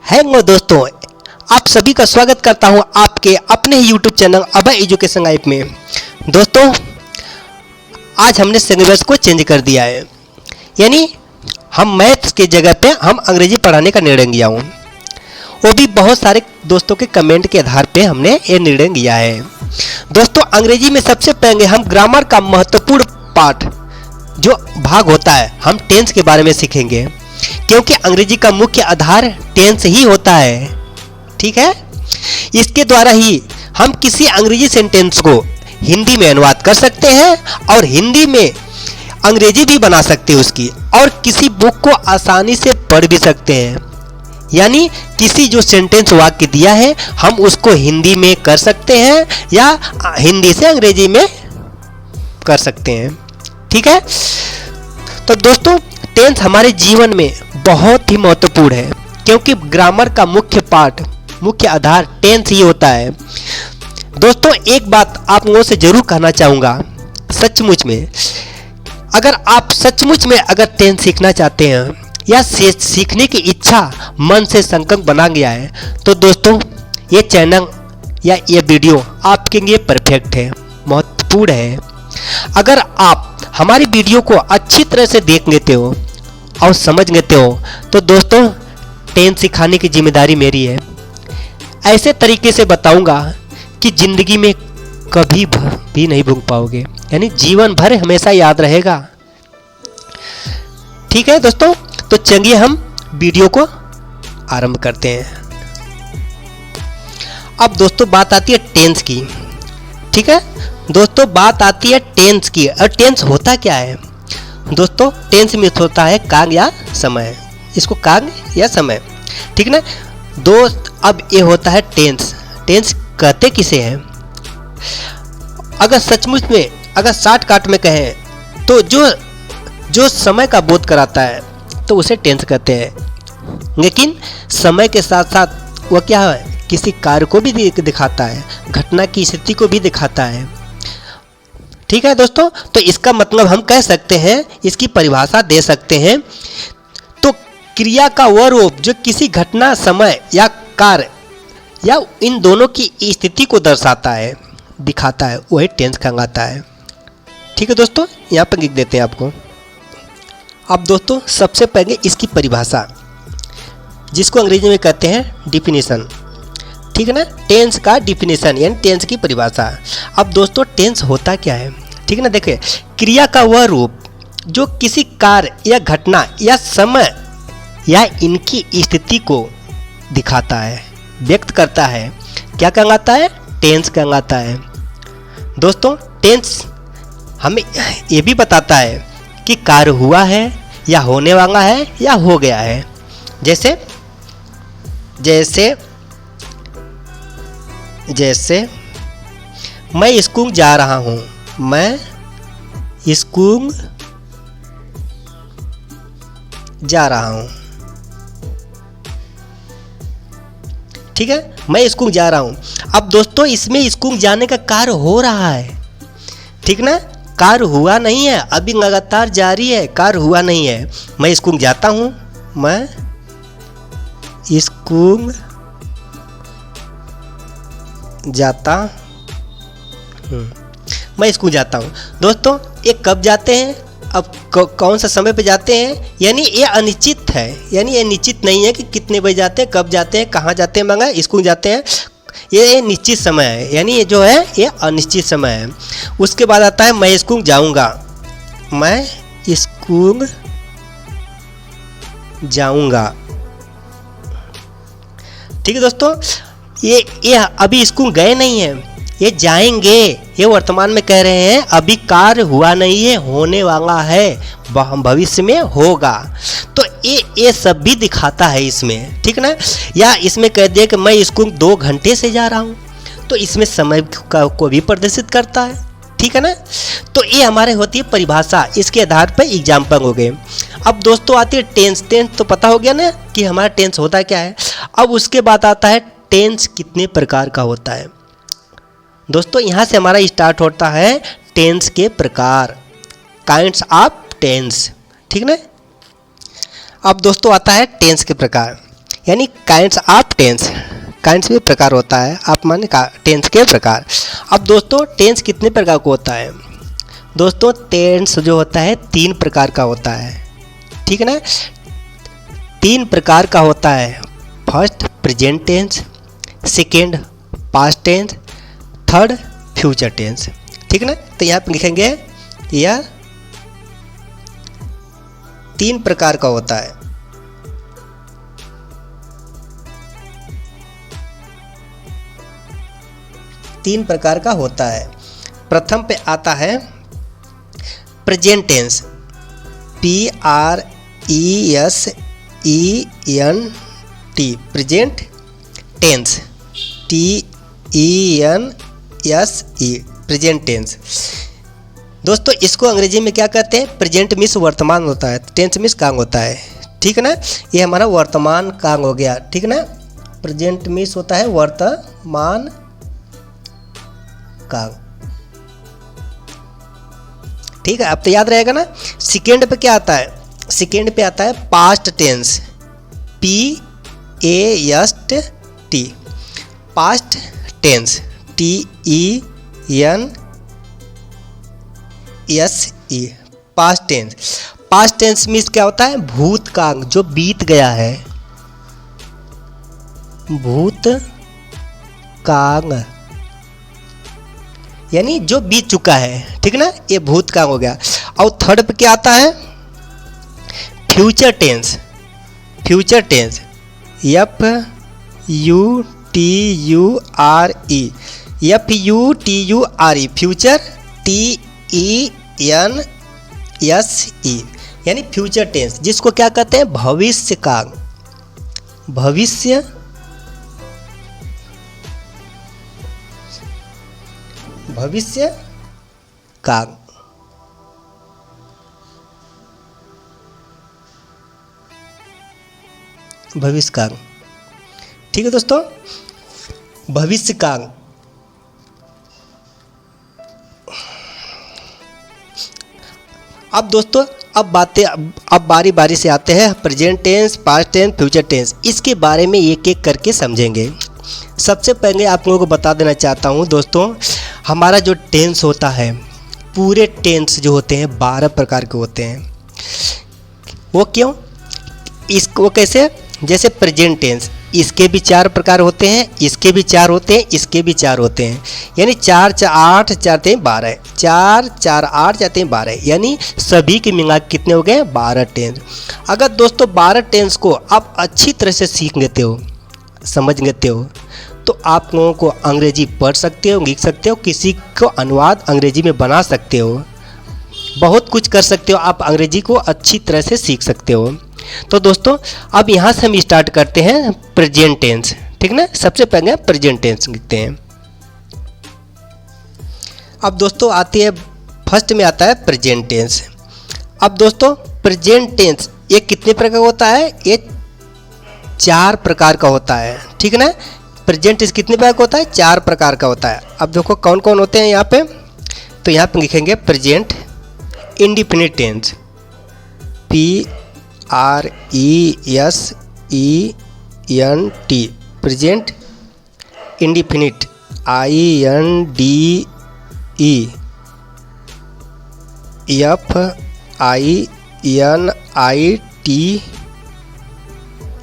Hello दोस्तों, आप सभी का स्वागत करता हूं आपके अपने ही यूट्यूब चैनल अभय एजुकेशन गाइड में। दोस्तों, आज हमने सिलेबस को चेंज कर दिया है, यानी हम मैथ्स के जगह पे हम अंग्रेजी पढ़ाने का निर्णय लिया हूँ। वो भी बहुत सारे दोस्तों के कमेंट के आधार पे हमने ये निर्णय लिया है। दोस्तों, अंग्रेजी में सबसे पहले हम ग्रामर का महत्वपूर्ण पाठ जो भाग होता है हम टेंस के बारे में सीखेंगे, क्योंकि अंग्रेजी का मुख्य आधार टेंस ही होता है। ठीक है, इसके द्वारा ही हम किसी अंग्रेजी सेंटेंस को हिंदी में अनुवाद कर सकते हैं और हिंदी में अंग्रेजी भी बना सकते हैं उसकी, और किसी बुक को आसानी से पढ़ भी सकते हैं। यानी किसी जो सेंटेंस वाक्य दिया है हम उसको हिंदी में कर सकते हैं या हिंदी से अंग्रेजी में कर सकते हैं। ठीक है, तो दोस्तों टेंस हमारे जीवन में बहुत ही महत्वपूर्ण है, क्योंकि ग्रामर का मुख्य आधार टेंस ही होता है। दोस्तों, एक बात आप लोगों से जरूर कहना चाहूँगा, सचमुच में अगर आप सचमुच में अगर टेंस सीखना चाहते हैं या सीखने की इच्छा मन से संकल्प बना गया है, तो दोस्तों ये चैनल या ये वीडियो आपके लिए परफेक्ट है, महत्वपूर्ण है। अगर आप हमारी वीडियो को अच्छी तरह से देख लेते हो और समझ लेते हो, तो दोस्तों टेंस सिखाने की जिम्मेदारी मेरी है। ऐसे तरीके से बताऊंगा कि ज़िंदगी में कभी भी नहीं भूल पाओगे, यानी जीवन भर हमेशा याद रहेगा। ठीक है दोस्तों, तो चलिए हम वीडियो को आरंभ करते हैं। अब दोस्तों बात आती है टेंस की। ठीक है दोस्तों, बात आती है टेंस की। और टेंस होता क्या है दोस्तों? टेंस में होता है काल या समय, इसको काल या समय। ठीक ना दोस्त, अब ये होता है टेंस। टेंस कहते किसे हैं? अगर सचमुच में अगर शॉर्टकट में कहें तो जो समय का बोध कराता है तो उसे टेंस कहते हैं। लेकिन समय के साथ साथ वह क्या है, किसी कार्य को भी दिखाता है, घटना की स्थिति को भी दिखाता है। ठीक है दोस्तों, तो इसका मतलब हम कह सकते हैं, इसकी परिभाषा दे सकते हैं, तो क्रिया का वह रूप जो किसी घटना, समय या कार्य या इन दोनों की स्थिति को दर्शाता है, दिखाता है, वही टेंस कहलाता है। ठीक है दोस्तों, यहाँ पर लिख देते हैं आपको। अब दोस्तों सबसे पहले इसकी परिभाषा, जिसको अंग्रेजी में कहते हैं डिफिनीशन। ठीक है ना, टेंस का डिफिनीशन यानी टेंस की परिभाषा। अब दोस्तों टेंस होता क्या है? ठीक है ना, देखिए, क्रिया का वह रूप जो किसी कार्य या घटना या समय या इनकी स्थिति को दिखाता है, व्यक्त करता है, क्या कहलाता है? टेंस कहलाता है। दोस्तों टेंस हमें ये भी बताता है कि कार्य हुआ है या होने वाला है या हो गया है। जैसे मैं स्कूल जा रहा हूँ, मैं स्कूल जा रहा हूँ। ठीक है, मैं स्कूल जा रहा हूँ। अब दोस्तों इसमें स्कूल जाने का कार्य हो रहा है। ठीक ना, कार्य हुआ नहीं है, अभी लगातार जारी है, कार्य हुआ नहीं है। मैं स्कूल जाता हूँ, मैं स्कूल जाता हूँ, मैं स्कूल जाता हूँ। दोस्तों ये कब जाते हैं, अब कौन सा समय पे जाते हैं, यानी ये अनिश्चित है, यानी ये निश्चित नहीं है कि कितने बजे जाते हैं, कब जाते हैं, कहाँ जाते हैं, मगर स्कूल जाते हैं, ये निश्चित समय है, यानी ये जो है ये अनिश्चित समय है। उसके बाद आता है मैं स्कूल जाऊँगा, मैं स्कूल जाऊँगा। ठीक है दोस्तों, ये अभी स्कूल गए नहीं हैं, ये जाएंगे, ये वर्तमान में कह रहे हैं, अभी कार्य हुआ नहीं है, होने वाला है, भविष्य में होगा। तो ये सब भी दिखाता है इसमें। ठीक ना, या इसमें कह दिया कि मैं स्कूल 2 घंटे से जा रहा हूँ, तो इसमें समय को भी प्रदर्शित करता है। ठीक है ना, तो ये हमारे होती है परिभाषा, इसके आधार पर एग्जाम्पल हो गए। अब दोस्तों आती है टेंस। टेंस तो पता हो गया ना कि हमारा टेंस होता क्या है। अब उसके बाद आता है टेंस कितने प्रकार का होता है। दोस्तों यहाँ से हमारा स्टार्ट होता है टेंस के प्रकार, काइंड्स ऑफ टेंस। ठीक ना, अब दोस्तों आता है टेंस के प्रकार, यानी काइंड्स ऑफ टेंस, काइंड्स में प्रकार होता है, आप माने टेंस के प्रकार। अब दोस्तों टेंस कितने प्रकार का होता है? दोस्तों टेंस जो होता है 3 प्रकार का होता है, ठीक है ना। 3 प्रकार का होता है। First present tense, second past tense, third future tense, ठीक है ना। तो यहाँ पे लिखेंगे यह 3 प्रकार का होता है। तीन प्रकार का होता है। प्रथम पे आता है present tense, PRESENT, present tense, TENSE, present tense. दोस्तों इसको अंग्रेजी में क्या कहते हैं? प्रेजेंट मीन्स वर्तमान होता है, टेंस मीन्स कांग होता है, ठीक है ना। ये हमारा वर्तमान कांग हो गया, ठीक है ना। प्रेजेंट मीन्स होता है वर्तमान कांग, ठीक है। अब तो याद रहेगा ना। सेकेंड पे क्या आता है? सेकेंड पे आता है past tense, PAST, past tense, TENSE, past tense. Past tense means क्या होता है? भूतकाल, जो बीत गया है, भूतकाल यानी जो बीत चुका है, ठीक है ना, ये भूतकाल हो गया। और थर्ड पे क्या आता है? Future tense, future tense, FUTURE, future, TENSE, यानी फ्यूचर टेंस, जिसको क्या कहते हैं? भविष्य काल, भविष्य भविष्य काल। भविष्य काल, ठीक है दोस्तों, भविष्य काल। अब दोस्तों अब बारी बारी से आते हैं present tense, past tense, future tense. इसके बारे में एक एक करके समझेंगे। सबसे पहले आप लोगों को बता देना चाहता हूँ दोस्तों, हमारा जो टेंस होता है, पूरे टेंस जो होते हैं 12 प्रकार के होते हैं। वो क्यों? इसको कैसे? जैसे प्रेजेंट टेंस, इसके भी 4 प्रकार होते हैं, इसके भी 4 होते हैं, इसके भी 4 होते हैं, यानी 4 4 8 4 3 12, 4 4 8 4 3 12, यानी सभी के मिला कितने हो गए? 12 टेंस। अगर दोस्तों 12 टेंस को आप अच्छी तरह से सीख लेते हो, समझ लेते हो, तो आप लोगों को अंग्रेजी पढ़ सकते हो, लिख सकते हो, किसी को अनुवाद अंग्रेजी में बना सकते हो, बहुत कुछ कर सकते हो, आप अंग्रेजी को अच्छी तरह से सीख सकते हो। तो दोस्तों अब यहाँ से हम स्टार्ट करते हैं प्रेजेंट टेंस, ठीक ना। सबसे पहले प्रेजेंट टेंस लिखते हैं। अब दोस्तों आती है, फर्स्ट में आता है प्रेजेंट टेंस। अब दोस्तों प्रेजेंट टेंस ये कितने प्रकार का होता है? ये 4 प्रकार का होता है, ठीक है ना। प्रेजेंट टेंस कितने प्रकार का होता है? 4 प्रकार का होता है। अब देखो कौन कौन होते हैं यहाँ पे। तो यहाँ पे लिखेंगे present indefinite tense, PRESENT, present indefinite, INDEFINIT,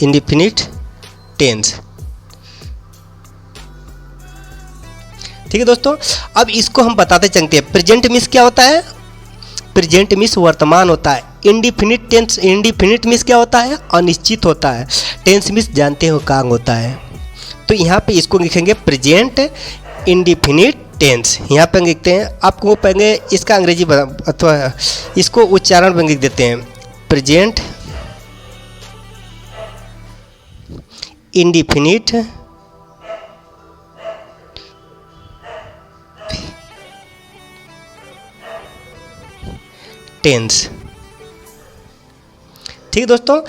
indefinite tense, ठीक है दोस्तों। अब इसको हम बताते चलते हैं। प्रेजेंट मीन्स क्या होता है? प्रेजेंट मीन्स वर्तमान होता है। इंडिफिनिट टेंस, इंडिफिनिट मीन्स क्या होता है? अनिश्चित होता है। टेंस मीन्स जानते हो कांग होता है। तो यहाँ पे इसको लिखेंगे प्रेजेंट इंडिफिनिट टेंस। यहाँ पे लिखते हैं, आपको पहले इसका अंग्रेजी अथवा इसको उच्चारण में लिख देते हैं, प्रेजेंट इंडिफिनिट टेंस, ठीक दोस्तों।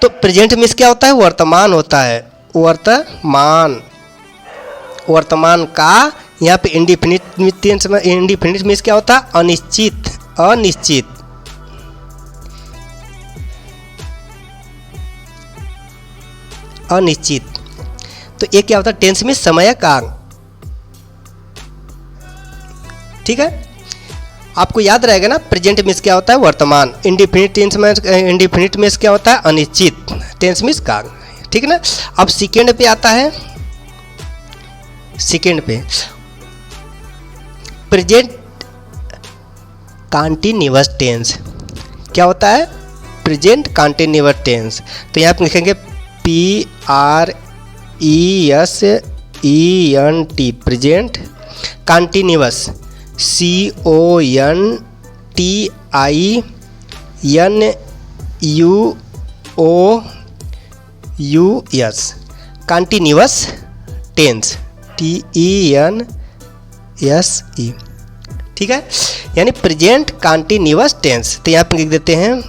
तो प्रेजेंट मीन्स क्या होता है? वर्तमान होता है, वर्तमान, वर्तमान का। यहाँ पे इंडिफिनिट टेंस में, इंडिफिनिट मीन्स क्या होता है? अनिश्चित, अनिश्चित। अनिश्चित। तो ये क्या होता है, टेंस में समय काल। ठीक है, आपको याद रहेगा ना, प्रेजेंट मीन्स क्या होता है, वर्तमान। इंडिफिनिट टेंस में, इंडिफिनिट मीन्स क्या होता है, अनिश्चित। टेंस मीन्स काल। ठीक है ना। अब सेकेंड पे आता है, सेकेंड पे प्रेजेंट कंटीन्यूअस टेंस। क्या होता है, प्रेजेंट कंटीन्यूअस टेंस। तो यहाँ पे लिखेंगे PRESENT, present continuous, CONTINUOUS, continuous tense, TENSE। ठीक है, यानी प्रेजेंट कंटीन्यूअस टेंस। तो यहाँ पे लिख देते हैं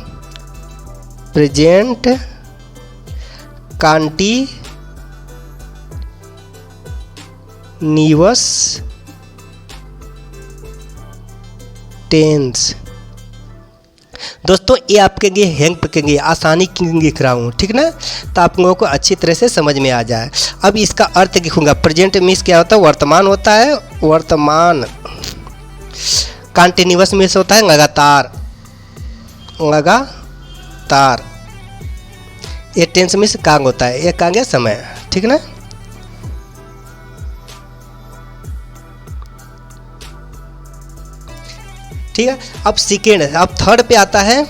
प्रेजेंट कंटीन्यूअस टेंस। दोस्तों ये आपके लिए हेल्प करेंगे, आसानी के लिए लिख रहा हूँ, ठीक ना, तो आप लोगों को अच्छी तरह से समझ में आ जाए। अब इसका अर्थ लिखूंगा। प्रेजेंट मीन्स क्या होता है, वर्तमान होता है, वर्तमान। कंटिन्यूअस मीन्स होता है लगातार, लगातार। ये टेंस मीन्स कांग होता है, ये कांग है समय, ठीक ना। ठीक है, अब सेकेंड, अब थर्ड पे आता है।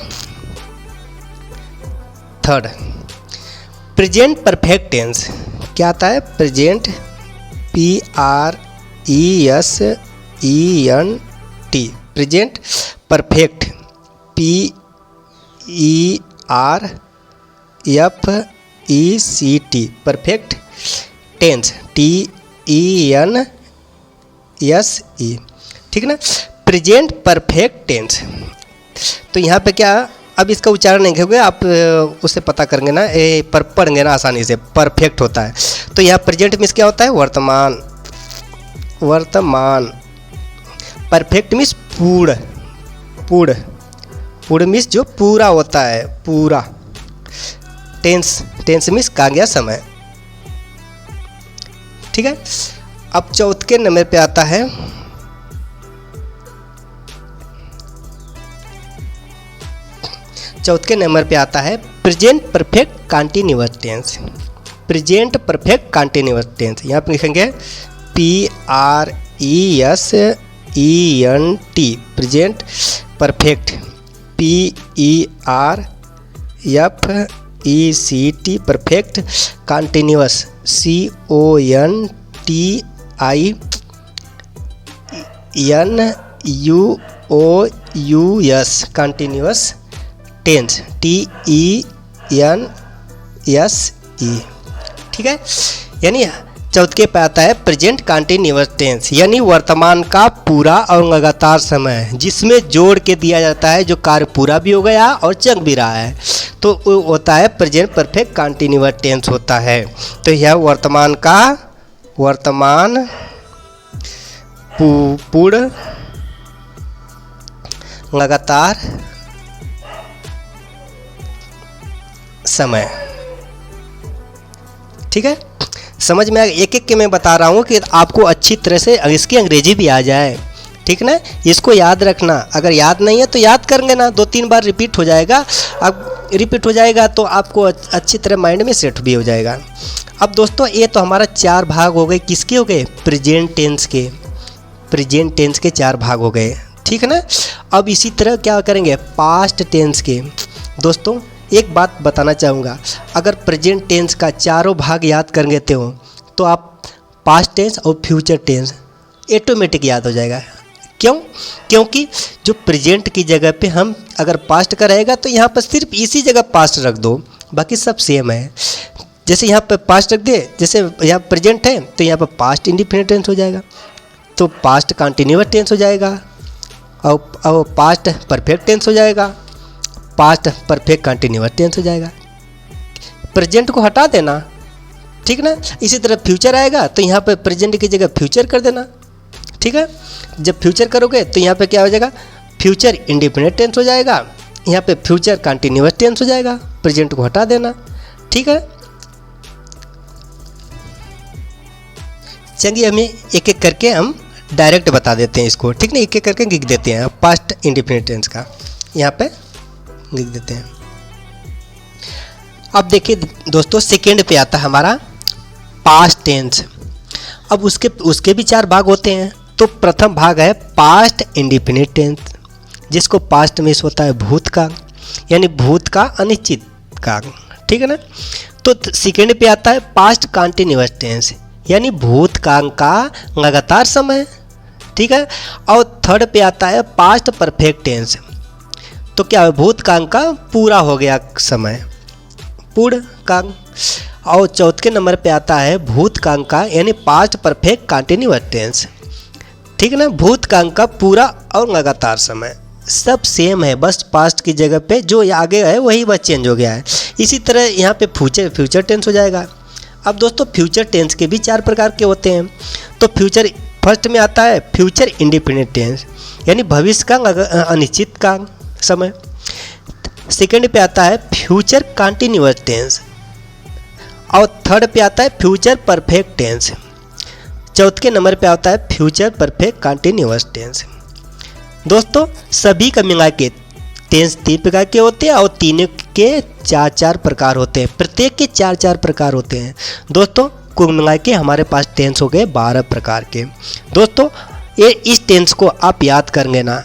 Third present perfect tense. क्या आता है, present PRESENT, present perfect, PERFECT, perfect tense, TENSE। ठीक ना, प्रेजेंट परफेक्ट टेंस। तो यहाँ पे क्या, अब इसका उच्चारण नहीं होगा, आप उसे पता करेंगे ना, पर पढ़ेंगे ना आसानी से। परफेक्ट होता है, तो यहाँ प्रेजेंट मीन्स क्या होता है, वर्तमान, वर्तमान। परफेक्ट मीन्स पूर्ण, पूर्ण, पूर्ण मीन्स जो पूरा होता है, पूरा। टेंस, टेंस मीन्स का गया समय। ठीक है, अब चौथे नंबर पे आता है चौथे नंबर पे आता है present perfect continuous tense. Present perfect continuous tense, यहाँ पे लिखेंगे PRESENT, present perfect, PERFECT, perfect continuous, CONTINUOUS, continuous tense, TENSE। ठीक है, यानी चौथे पे आता है प्रेजेंट कंटीन्यूअस टेंस, यानी वर्तमान का पूरा और लगातार समय, जिसमें जोड़ के दिया जाता है जो कार्य पूरा भी हो गया और चल भी रहा है, तो वो होता है प्रेजेंट परफेक्ट कंटीन्यूअस टेंस होता है। तो यह वर्तमान का, वर्तमान पूर्ण लगातार समय। ठीक है, समझ में आ, एक एक के मैं बता रहा हूँ कि आपको अच्छी तरह से इसकी अंग्रेजी भी आ जाए, ठीक ना। इसको याद रखना, अगर याद नहीं है तो याद करेंगे ना, 2-3 बार रिपीट हो जाएगा। अब रिपीट हो जाएगा तो आपको अच्छी तरह माइंड में सेट भी हो जाएगा। अब दोस्तों ये तो हमारा 4 भाग हो गए, किसके हो गए, प्रेजेंट टेंस के। प्रेजेंट टेंस के 4 भाग हो गए, ठीक है ना। अब इसी तरह क्या करेंगे, पास्ट टेंस के। दोस्तों एक बात बताना चाहूँगा, अगर प्रेजेंट टेंस का 4 भाग याद कर लेते हो तो आप पास्ट टेंस और फ्यूचर टेंस ऑटोमेटिक याद हो जाएगा। क्यों, क्योंकि जो प्रेजेंट की जगह पे हम अगर पास्ट का रहेगा तो यहाँ पर सिर्फ इसी जगह पास्ट रख दो, बाकी सब सेम है। जैसे यहाँ पर पास्ट रख दे, जैसे यहाँ प्रेजेंट है तो यहाँ पर पास्ट इंडिफिनिट टेंस हो जाएगा, तो पास्ट कंटिन्यूअस टेंस हो जाएगा, और पास्ट परफेक्ट टेंस हो जाएगा, पास्ट परफेक्ट कंटिन्यूअस टेंस हो जाएगा। प्रेजेंट को हटा देना, ठीक ना। इसी तरह फ्यूचर आएगा तो यहाँ पे प्रेजेंट की जगह फ्यूचर कर देना, ठीक है। जब फ्यूचर करोगे तो यहाँ पे क्या हो जाएगा, फ्यूचर इंडिफिनिट टेंस हो जाएगा, यहाँ पे फ्यूचर कंटिन्यूअस टेंस हो जाएगा, प्रेजेंट को हटा देना, ठीक है। चलिए हमें एक एक करके हम डायरेक्ट बता देते हैं इसको, ठीक ना। एक एक करके लिख देते हैं पास्ट इंडेफिनिट टेंस का, यहाँ पे लिख देते हैं। अब देखिए दोस्तों, सेकेंड पे आता है हमारा पास्ट टेंस। अब उसके भी 4 भाग होते हैं। तो प्रथम भाग है पास्ट इंडेफिनिट टेंस, जिसको पास्ट में होता है भूतकाल, यानी भूत का अनिश्चित काल, ठीक है ना। तो सेकेंड पे आता है पास्ट कंटिन्यूअस टेंस, यानी भूतकाल का लगातार समय, ठीक है। और थर्ड पे आता है पास्ट परफेक्ट टेंस। तो क्या है, भूतकाल का पूरा हो गया समय, पूर्ण काल। और चौथे नंबर पे आता है भूतकाल का यानी पास्ट परफेक्ट कंटिन्यूअस टेंस, ठीक है ना। भूतकाल का पूरा और लगातार समय सब सेम है, बस पास्ट की जगह पे जो आगे है वही बस चेंज हो गया है। इसी तरह यहाँ पे फ्यूचर टेंस हो जाएगा। अब दोस्तों फ्यूचर टेंस के भी 4 प्रकार के होते हैं। तो फ्यूचर फर्स्ट में आता है फ्यूचर इंडेफिनिट टेंस, यानी भविष्य का अनिश्चित का समय। सेकंड पे आता है फ्यूचर कंटिन्यूअस टेंस, और थर्ड पे आता है फ्यूचर परफेक्ट टेंस। चौथे नंबर पे आता है फ्यूचर परफेक्ट कंटिन्यूअस टेंस। दोस्तों सभी का मिला के टेंस 3 प्रकार के होते हैं, और तीनों के 4 प्रकार होते हैं, प्रत्येक के 4 प्रकार होते हैं। दोस्तों कुल मिला के हमारे पास टेंस हो गए 12 प्रकार के। दोस्तों ये इस टेंस को आप याद करेंगे ना,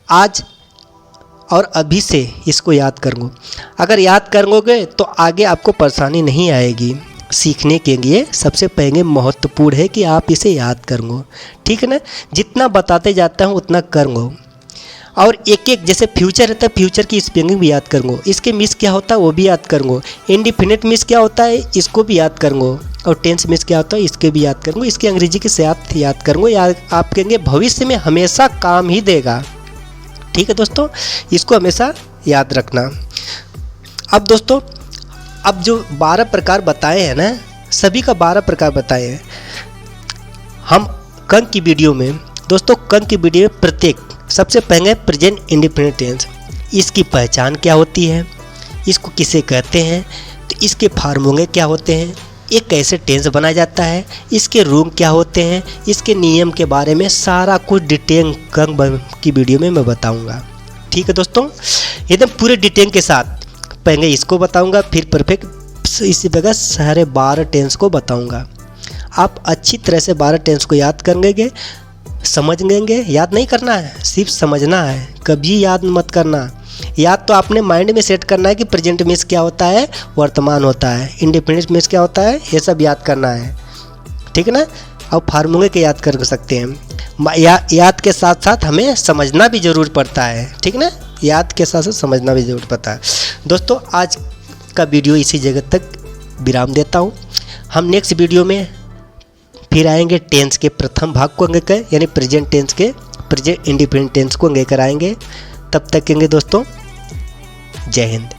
आज और अभी से इसको याद करो। अगर याद करोगे तो आगे आपको परेशानी नहीं आएगी। सीखने के लिए सबसे पहले महत्वपूर्ण है कि आप इसे याद करो, ठीक है ना। जितना बताते जाता हूँ उतना करो। और एक एक जैसे फ्यूचर रहता है, फ्यूचर की स्पेलिंग भी याद करो, इसके मिस क्या होता है वो भी याद करो, इंडेफिनिट मिस क्या होता है इसको भी याद करो, और टेंस मिस क्या होता है इसके भी याद करो। इसके अंग्रेजी के साथ याद करो, आप कहेंगे भविष्य में हमेशा काम ही देगा, ठीक है दोस्तों। इसको हमेशा याद रखना। अब दोस्तों अब जो 12 प्रकार बताए हैं ना, सभी का 12 प्रकार बताए हैं हम कल की वीडियो में। दोस्तों कल की वीडियो में प्रत्येक सबसे पहले प्रेजेंट इंडेफिनिट टेंस, इसकी पहचान क्या होती है, इसको किसे कहते हैं, तो इसके फार्मूले क्या होते हैं, ये कैसे टेंस बनाया जाता है, इसके रूल क्या होते हैं, इसके नियम के बारे में सारा कुछ डिटेल कल की वीडियो में मैं बताऊंगा, ठीक है दोस्तों। एकदम पूरे डिटेल के साथ पहले इसको बताऊंगा, फिर परफेक्ट इसी प्रकार सारे 12 टेंस को बताऊंगा। आप अच्छी तरह से 12 टेंस को याद कर लेंगे, समझ लेंगे। याद नहीं करना है, सिर्फ समझना है, कभी याद मत करना। याद तो आपने माइंड में सेट करना है कि प्रेजेंट मिस क्या होता है, वर्तमान होता है, इंडेफिनिट मिस क्या होता है, ये सब याद करना है, ठीक है ना। और फार्मूले के याद कर सकते हैं। याद के साथ साथ हमें समझना भी ज़रूर पड़ता है, ठीक ना। याद के साथ साथ समझना भी ज़रूर पड़ता है। दोस्तों आज का वीडियो इसी जगह तक विराम देता हूँ। हम नेक्स्ट वीडियो में फिर आएंगे टेंस के प्रथम भाग को लेकर, यानी प्रेजेंट टेंस के प्रेजेंट इंडेफिनिट टेंस को लेकर आएंगे। तब तक कहेंगे दोस्तों जय हिंद।